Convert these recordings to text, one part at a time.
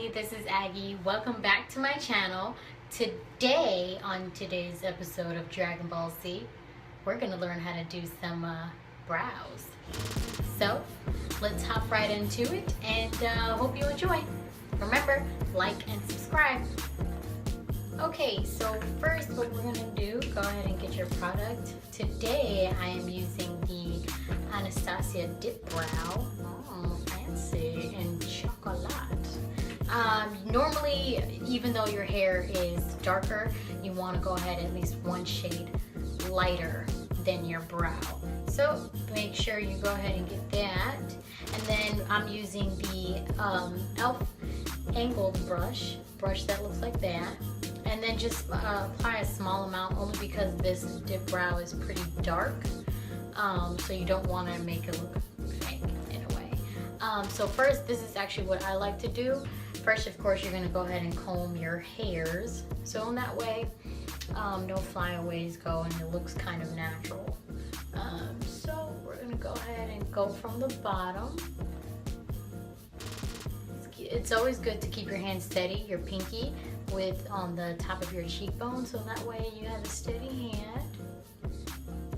everybody, this is Aggie. Welcome back to my channel. Today, on today's episode of Dragon Ball Z, we're going to learn how to do some brows. So, let's hop right into it and hope you enjoy. Remember, like and subscribe. Okay, so first what we're going to do, go ahead and get your product. Today I am using the Anastasia Dip brow. Fancy and chocolate. Normally, even though your hair is darker, you want to go ahead at least one shade lighter than your brow. So make sure you go ahead and get that. And then I'm using the E.L.F angled brush that looks like that. And then just apply a small amount, only because this dip brow is pretty dark. So you don't want to make it look fake in a way. So first, this is actually what I like to do. First, of course, you're going to go ahead and comb your hairs. So in that way, no flyaways go and it looks kind of natural. So we're going to go ahead and go from the bottom. It's always good to keep your hand steady, your pinky, on the top of your cheekbone, so that way you have a steady hand.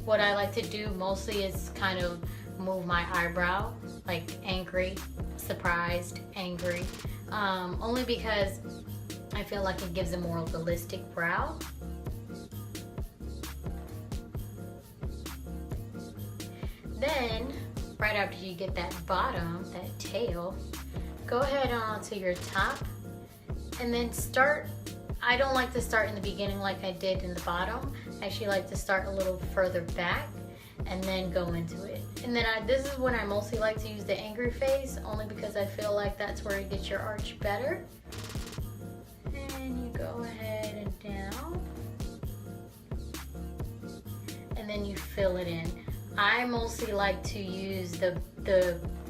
What I like to do mostly is kind of move my eyebrow, like angry, surprised, angry, only because I feel like it gives a more realistic brow. Then, right after you get that bottom, that tail, go ahead onto your top and then start. I don't like to start in the beginning like I did in the bottom. I actually like to start a little further back and then go into it. And then this is when I mostly like to use the angry face, only because I feel like that's where you get your arch better. And you go ahead and down. And then you fill it in. I mostly like to use the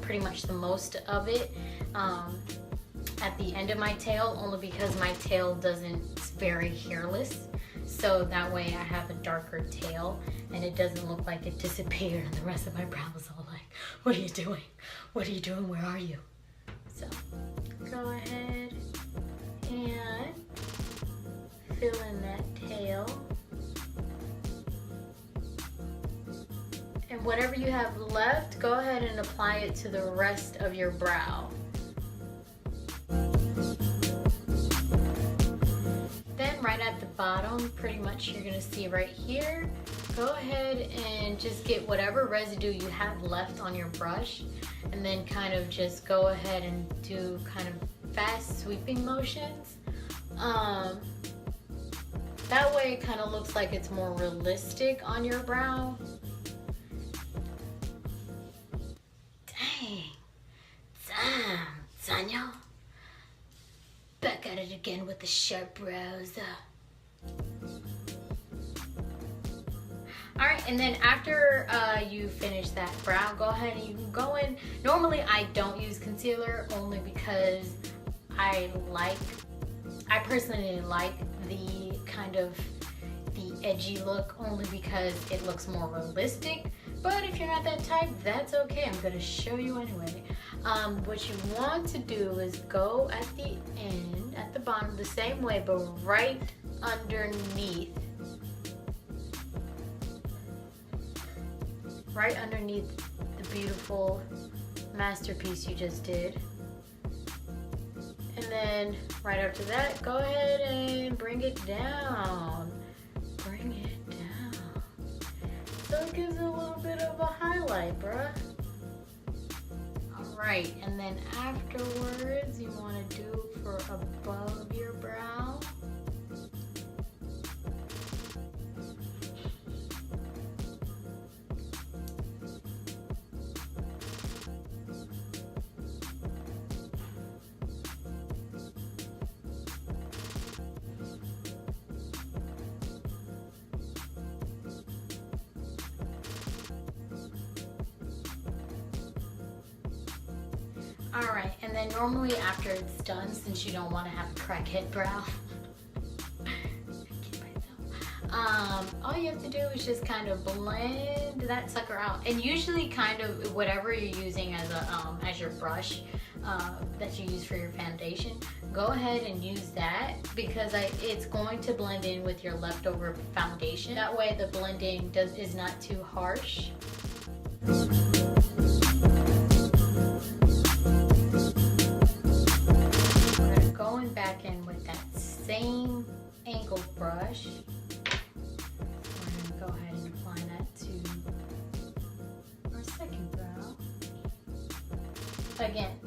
pretty much the most of it at the end of my tail, only because my tail it's very hairless. So that way I have a darker tail and it doesn't look like it disappeared and the rest of my brow is all like, what are you doing? What are you doing? Where are you? So go ahead and fill in that tail. And whatever you have left, go ahead and apply it to the rest of your brow. Then right at the bottom, pretty much you're gonna see right here, go ahead and just get whatever residue you have left on your brush, and then kind of just go ahead and do kind of fast sweeping motions. That way it kind of looks like it's more realistic on your brow. Damn, Daniel. Back at it again with the sharp brows. Alright, and then after you finish that brow, go ahead and you can go in. Normally I don't use concealer, only because I personally like the kind of the edgy look, only because it looks more realistic. But if you're not that type, that's okay. I'm going to show you anyway. What you want to do is go at the end, at the bottom, the same way, but right underneath. Right underneath the beautiful masterpiece you just did. And then right after that, go ahead and bring it down. Bring it down. So it gives it a little bit of a highlight, bruh. Alright, and then afterwards, you want to do for above your brow. Alright, and then normally after it's done, since you don't want to have a crackhead brow, all you have to do is just kind of blend that sucker out. And usually kind of whatever you're using as a as your brush that you use for your foundation, go ahead and use that because it's going to blend in with your leftover foundation. That way the blending is not too harsh. We're going to go back in with that same angled brush. We're going to go ahead and apply that to our second brow. Again,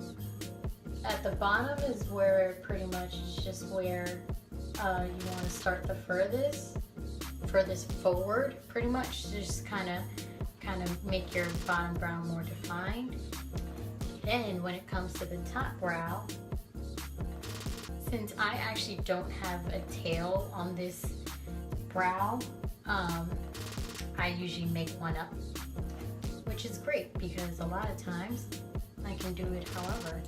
at the bottom is where pretty much just where you want to start the furthest forward, pretty much. Just kind of make your bottom brow more defined. Then when it comes to the top brow, since I actually don't have a tail on this brow, I usually make one up, which is great because a lot of times I can do it however.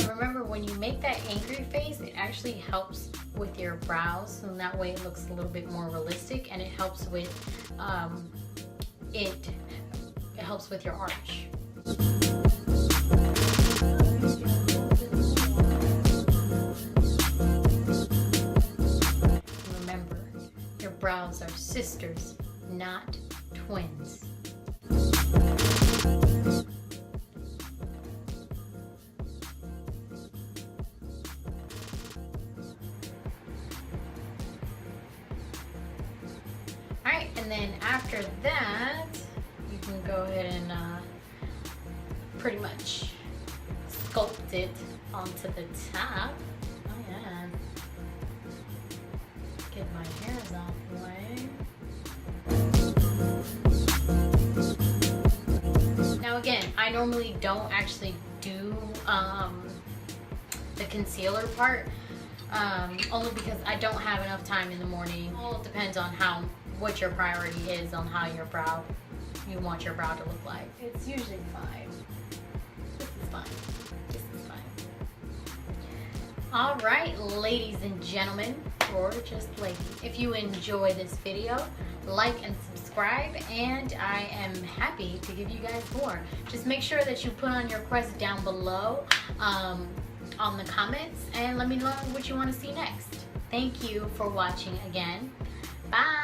Remember, when you make that angry face, it actually helps with your brows, so that way it looks a little bit more realistic, and it helps with it helps with your arch. Brows are sisters, not twins. Alright, and then after that, you can go ahead and pretty much sculpt it onto the top. Oh yeah. Get my hairs off the way. Now again, I normally don't actually do the concealer part, only because I don't have enough time in the morning. All depends on what your priority is on how you want your brow to look like. It's usually fine. This is fine. This is fine. All right, ladies and gentlemen, or just ladies, if you enjoy this video, like and subscribe, and I am happy to give you guys more. Just make sure that you put on your requests down below on the comments, and let me know what you want to see next. Thank you for watching again. Bye.